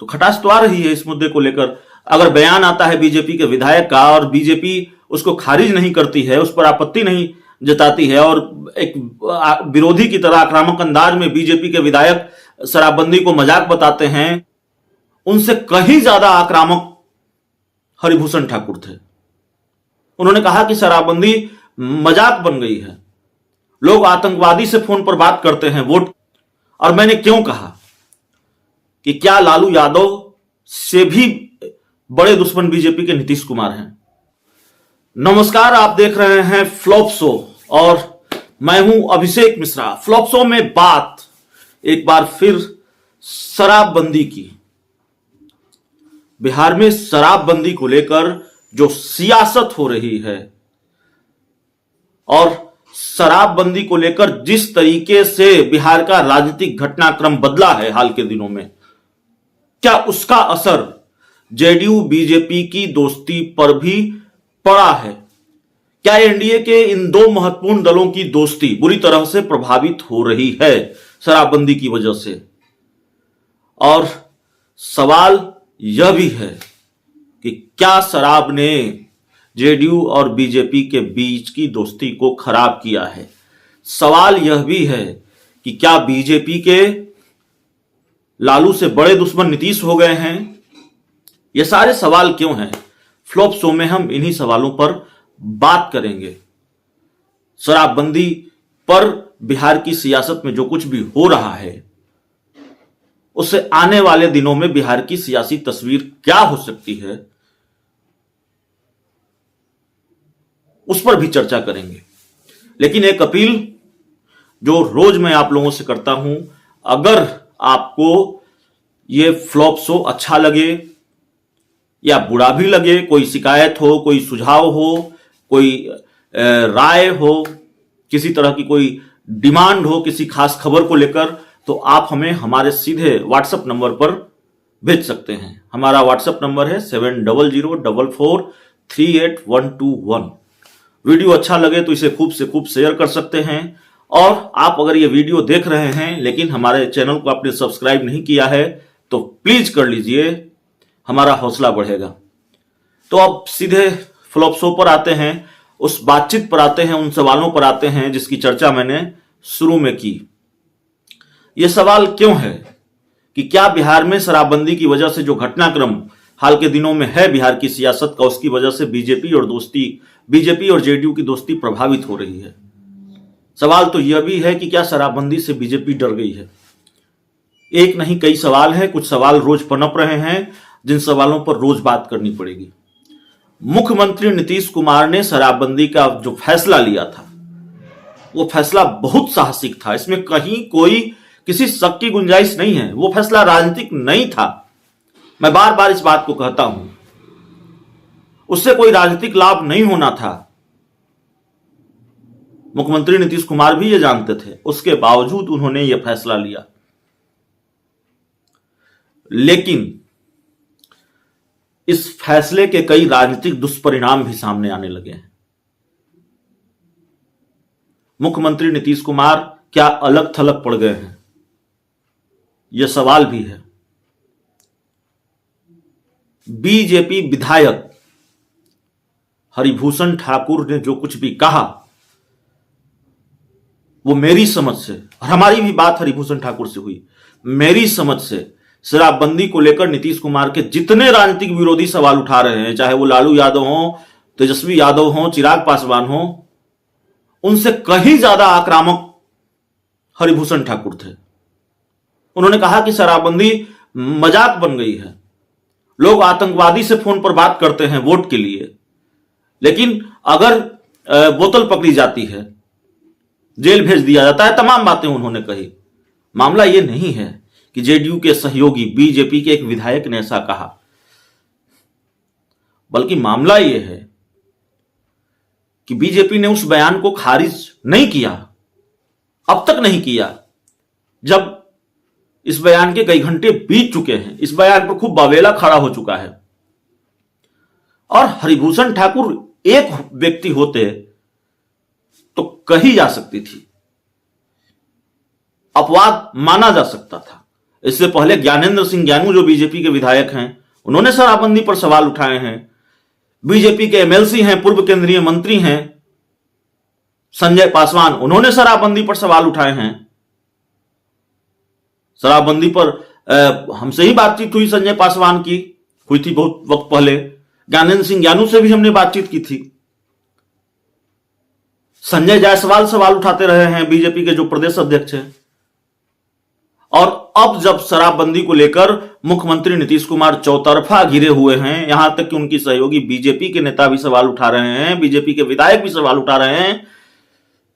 खटास तो आ रही है इस मुद्दे को लेकर। अगर बयान आता है बीजेपी के विधायक का और बीजेपी उसको खारिज नहीं करती है, उस पर आपत्ति नहीं जताती है और एक विरोधी की तरह आक्रामक अंदाज में बीजेपी के विधायक शराबबंदी को मजाक बताते हैं, उनसे कहीं ज्यादा आक्रामक हरिभूषण ठाकुर थे। उन्होंने कहा कि शराबबंदी मजाक बन गई है, लोग आतंकवादी से फोन पर बात करते हैं वोट। और मैंने क्यों कहा कि क्या लालू यादव से भी बड़े दुश्मन बीजेपी के नीतीश कुमार हैं। नमस्कार, आप देख रहे हैं फ्लॉप शो और मैं हूं अभिषेक मिश्रा। फ्लॉप शो में बात एक बार फिर शराबबंदी की। बिहार में शराबबंदी को लेकर जो सियासत हो रही है और शराबबंदी को लेकर जिस तरीके से बिहार का राजनीतिक घटनाक्रम बदला है हाल के दिनों में, क्या उसका असर जेडीयू बीजेपी की दोस्ती पर भी पड़ा है? क्या एनडीए के इन दो महत्वपूर्ण दलों की दोस्ती बुरी तरह से प्रभावित हो रही है शराबबंदी की वजह से? और सवाल यह भी है कि क्या शराब ने जेडीयू और बीजेपी के बीच की दोस्ती को खराब किया है? सवाल यह भी है कि क्या बीजेपी के लालू से बड़े दुश्मन नीतीश हो गए हैं? ये सारे सवाल क्यों हैं? फ्लॉप शो में हम इन्हीं सवालों पर बात करेंगे। शराबबंदी पर बिहार की सियासत में जो कुछ भी हो रहा है, उससे आने वाले दिनों में बिहार की सियासी तस्वीर क्या हो सकती है, उस पर भी चर्चा करेंगे। लेकिन एक अपील जो रोज मैं आप लोगों से करता हूं, अगर आपको यह फ्लॉप शो अच्छा लगे या बुरा भी लगे, कोई शिकायत हो, कोई सुझाव हो, कोई राय हो, किसी तरह की कोई डिमांड हो किसी खास खबर को लेकर, तो आप हमें हमारे सीधे व्हाट्सएप नंबर पर भेज सकते हैं। हमारा व्हाट्सएप नंबर है 7004438121। वीडियो अच्छा लगे तो इसे खूब से खूब शेयर कर सकते हैं। और आप अगर ये वीडियो देख रहे हैं लेकिन हमारे चैनल को आपने सब्सक्राइब नहीं किया है तो प्लीज कर लीजिए, हमारा हौसला बढ़ेगा। तो अब सीधे फ्लॉप शो पर आते हैं, उस बातचीत पर आते हैं, उन सवालों पर आते हैं जिसकी चर्चा मैंने शुरू में की। यह सवाल क्यों है कि क्या बिहार में शराबबंदी की वजह से जो घटनाक्रम हाल के दिनों में है बिहार की सियासत का, उसकी वजह से बीजेपी और जेडीयू की दोस्ती प्रभावित हो रही है? सवाल तो यह भी है कि क्या शराबबंदी से बीजेपी डर गई है? एक नहीं कई सवाल हैं, कुछ सवाल रोज पनप रहे हैं जिन सवालों पर रोज बात करनी पड़ेगी। मुख्यमंत्री नीतीश कुमार ने शराबबंदी का जो फैसला लिया था वो फैसला बहुत साहसिक था, इसमें कहीं कोई किसी शक की गुंजाइश नहीं है। वो फैसला राजनीतिक नहीं था, मैं बार बार इस बात को कहता हूं। उससे कोई राजनीतिक लाभ नहीं होना था, मुख्यमंत्री नीतीश कुमार भी ये जानते थे, उसके बावजूद उन्होंने यह फैसला लिया। लेकिन इस फैसले के कई राजनीतिक दुष्परिणाम भी सामने आने लगे हैं। मुख्यमंत्री नीतीश कुमार क्या अलग थलग पड़ गए हैं? यह सवाल भी है। बीजेपी विधायक हरिभूषण ठाकुर ने जो कुछ भी कहा, वो मेरी समझ से, और हमारी भी बात हरिभूषण ठाकुर से हुई, मेरी समझ से शराबबंदी को लेकर नीतीश कुमार के जितने राजनीतिक विरोधी सवाल उठा रहे हैं, चाहे वो लालू यादव हो, तेजस्वी यादव हो, चिराग पासवान हो, उनसे कहीं ज्यादा आक्रामक हरिभूषण ठाकुर थे। उन्होंने कहा कि शराबबंदी मजाक बन गई है, लोग आतंकवादी से फोन पर बात करते हैं वोट के लिए, लेकिन अगर बोतल पकड़ी जाती है, जेल भेज दिया जाता है, तमाम बातें उन्होंने कही। मामला यह नहीं है कि जेडीयू के सहयोगी बीजेपी के एक विधायक ने ऐसा कहा, बल्कि मामला यह है कि बीजेपी ने उस बयान को खारिज नहीं किया, अब तक नहीं किया, जब इस बयान के कई घंटे बीत चुके हैं। इस बयान पर खूब बावेला खड़ा हो चुका है। और हरिभूषण ठाकुर एक व्यक्ति होते तो कही जा सकती थी, अपवाद माना जा सकता था, इससे पहले ज्ञानेंद्र सिंह ज्ञानू जो बीजेपी के विधायक हैं, उन्होंने शराबबंदी पर सवाल उठाए हैं। बीजेपी के एमएलसी हैं, पूर्व केंद्रीय मंत्री हैं संजय पासवान, उन्होंने शराबबंदी पर सवाल उठाए हैं। शराबबंदी पर हमसे ही बातचीत हुई, संजय पासवान की हुई थी बहुत वक्त पहले। ज्ञानेंद्र सिंह ज्ञानू से भी हमने बातचीत की थी। संजय जायसवाल सवाल उठाते रहे हैं, बीजेपी के जो प्रदेश अध्यक्ष हैं। और अब जब शराबबंदी को लेकर मुख्यमंत्री नीतीश कुमार चौतरफा घिरे हुए हैं, यहां तक कि उनकी सहयोगी बीजेपी के नेता भी सवाल उठा रहे हैं, बीजेपी के विधायक भी सवाल उठा रहे हैं,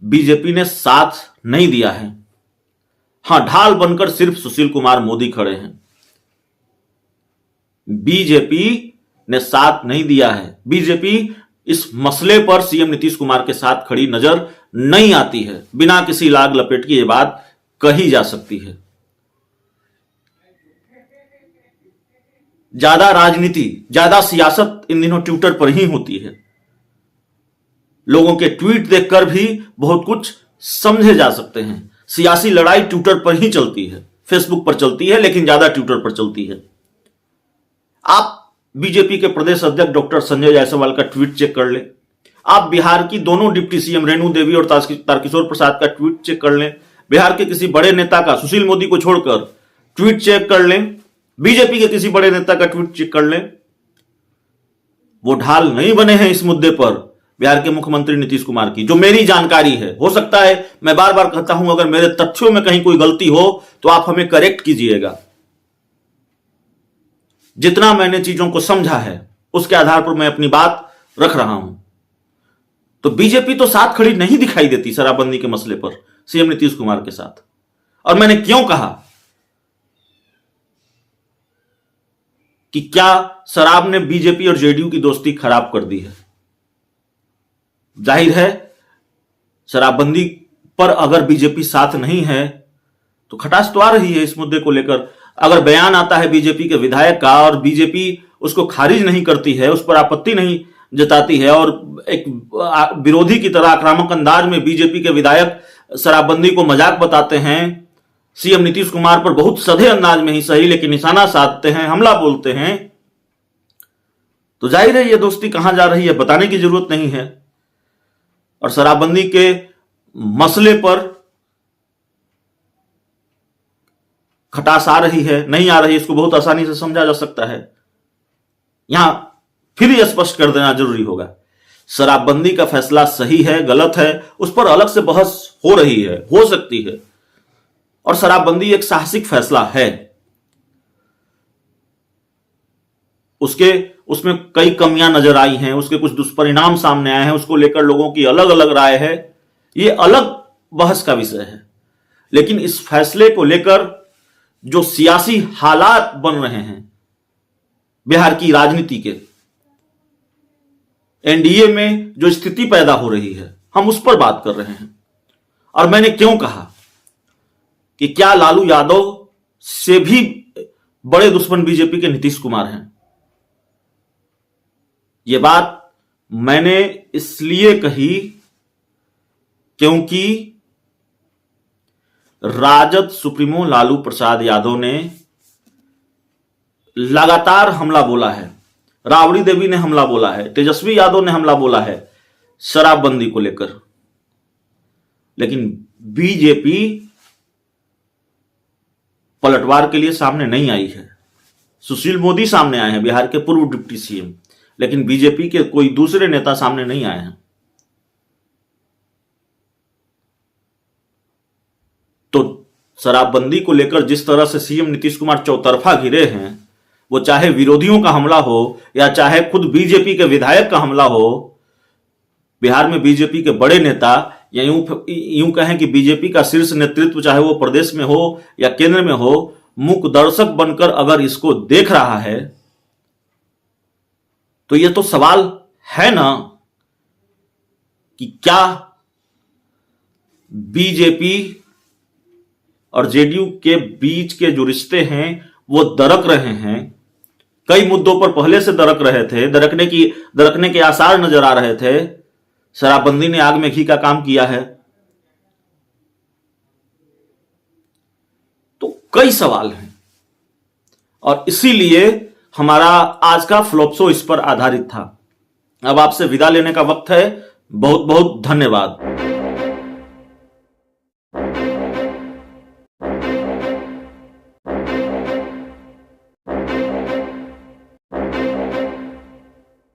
बीजेपी ने साथ नहीं दिया है। हां, ढाल बनकर सिर्फ सुशील कुमार मोदी खड़े हैं। बीजेपी ने साथ नहीं दिया है। बीजेपी इस मसले पर सीएम नीतीश कुमार के साथ खड़ी नजर नहीं आती है। बिना किसी लाग लपेट की यह बात कही जा सकती है। ज्यादा राजनीति, ज्यादा सियासत इन दिनों ट्विटर पर ही होती है। लोगों के ट्वीट देखकर भी बहुत कुछ समझे जा सकते हैं। सियासी लड़ाई ट्विटर पर ही चलती है, फेसबुक पर चलती है, लेकिन ज्यादा ट्विटर पर चलती है। आप बीजेपी के प्रदेश अध्यक्ष डॉक्टर संजय जायसवाल का ट्वीट चेक कर लें। आप बिहार की दोनों डिप्टी सीएम रेणु देवी और तारकिशोर प्रसाद का ट्वीट चेक कर लें। बिहार के किसी बड़े नेता का, सुशील मोदी को छोड़कर, ट्वीट चेक कर लें। बीजेपी के किसी बड़े नेता का ट्वीट चेक कर लें। वो ढाल नहीं बने हैं इस मुद्दे पर बिहार के मुख्यमंत्री नीतीश कुमार की, जो मेरी जानकारी है। हो सकता है, मैं बार बार कहता हूं, अगर मेरे तथ्यों में कहीं कोई गलती हो तो आप हमें करेक्ट कीजिएगा। जितना मैंने चीजों को समझा है उसके आधार पर मैं अपनी बात रख रहा हूं। तो बीजेपी तो साथ खड़ी नहीं दिखाई देती शराबबंदी के मसले पर सीएम नीतीश कुमार के साथ। और मैंने क्यों कहा कि क्या शराब ने बीजेपी और जेडीयू की दोस्ती खराब कर दी है? जाहिर है, शराबबंदी पर अगर बीजेपी साथ नहीं है तो खटास तो आ रही है इस मुद्दे को लेकर। अगर बयान आता है बीजेपी के विधायक का और बीजेपी उसको खारिज नहीं करती है, उस पर आपत्ति नहीं जताती है, और एक विरोधी की तरह आक्रामक अंदाज में बीजेपी के विधायक शराबबंदी को मजाक बताते हैं, सीएम नीतीश कुमार पर बहुत सधे अंदाज में ही सही लेकिन निशाना साधते हैं, हमला बोलते हैं, तो जाहिर है ये दोस्ती कहां जा रही है बताने की जरूरत नहीं है। और शराबबंदी के मसले पर खटास आ रही है, नहीं आ रही, इसको बहुत आसानी से समझा जा सकता है। यहां फिर यह स्पष्ट कर देना जरूरी होगा, शराबबंदी का फैसला सही है गलत है उस पर अलग से बहस हो रही है, हो सकती है। और शराबबंदी एक साहसिक फैसला है। उसमें कई कमियां नजर आई हैं, उसके कुछ दुष्परिणाम सामने आए हैं, उसको लेकर लोगों की अलग अलग राय है, यह अलग बहस का विषय है। लेकिन इस फैसले को लेकर जो सियासी हालात बन रहे हैं बिहार की राजनीति के, एनडीए में जो स्थिति पैदा हो रही है, हम उस पर बात कर रहे हैं। और मैंने क्यों कहा कि क्या लालू यादव से भी बड़े दुश्मन बीजेपी के नीतीश कुमार हैं। यह बात मैंने इसलिए कही क्योंकि राजद सुप्रीमो लालू प्रसाद यादव ने लगातार हमला बोला है, राबड़ी देवी ने हमला बोला है, तेजस्वी यादव ने हमला बोला है शराबबंदी को लेकर। लेकिन बीजेपी पलटवार के लिए सामने नहीं आई है। सुशील मोदी सामने आए हैं, बिहार के पूर्व डिप्टी सीएम, लेकिन बीजेपी के कोई दूसरे नेता सामने नहीं आए हैं। तो शराबबंदी को लेकर जिस तरह से सीएम नीतीश कुमार चौतरफा घिरे हैं, वो चाहे विरोधियों का हमला हो या चाहे खुद बीजेपी के विधायक का हमला हो, बिहार में बीजेपी के बड़े नेता या यूं कहें कि बीजेपी का शीर्ष नेतृत्व, चाहे वो प्रदेश में हो या केंद्र में हो, मूक दर्शक बनकर अगर इसको देख रहा है तो ये तो सवाल है ना कि क्या बीजेपी और जेडीयू के बीच के जो रिश्ते हैं वो दरक रहे हैं। कई मुद्दों पर पहले से दरक रहे थे, दरकने के आसार नजर आ रहे थे। शराबबंदी ने आग में घी का काम किया है। तो कई सवाल हैं। और इसीलिए हमारा आज का फ्लॉप शो इस पर आधारित था। अब आपसे विदा लेने का वक्त है। बहुत बहुत धन्यवाद।